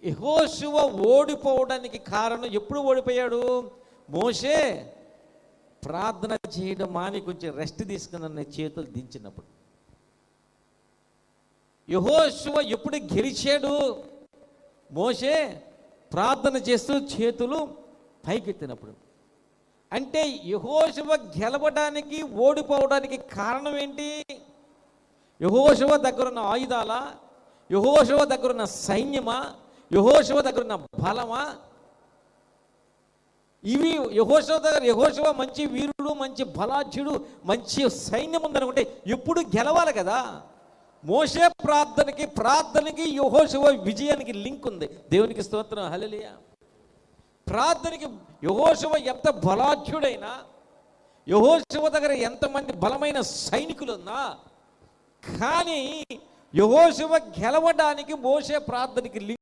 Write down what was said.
యెహోషువ ఓడిపోవడానికి కారణం, ఎప్పుడు ఓడిపోయాడు? మోషే ప్రార్థన చేయడం మాని కొంచెం రెస్ట్ తీసుకున్న చేతులు దించినప్పుడు. యెహోషువ ఎప్పుడు గెలిచాడు? మోషే ప్రార్థన చేస్తూ చేతులు పైకెత్తినప్పుడు. అంటే యెహోషువ గెలవడానికి ఓడిపోవడానికి కారణం ఏంటి? యెహోషువ దగ్గరున్న ఆయుధాలా? యెహోషువ దగ్గరున్న సైన్యమా? యెహోషువ దగ్గరున్న బలమా? ఇవి యెహోషువ మంచి వీరుడు, మంచి బలాఢ్యుడు, మంచి సైన్యం ఉందనుకుంటే ఎప్పుడు గెలవాలి కదా. మోషే ప్రార్థనకి యెహోషువ విజయానికి లింక్ ఉంది. దేవునికి స్తోత్రం, హల్లెలూయా. ప్రార్థనకి యెహోషువ ఎంత బలాఢ్యుడైనా, యెహోషువ దగ్గర ఎంతమంది బలమైన సైనికులు ఉన్నా కానీ యెహోషువ గెలవడానికి మోషే ప్రార్థనకి లింక్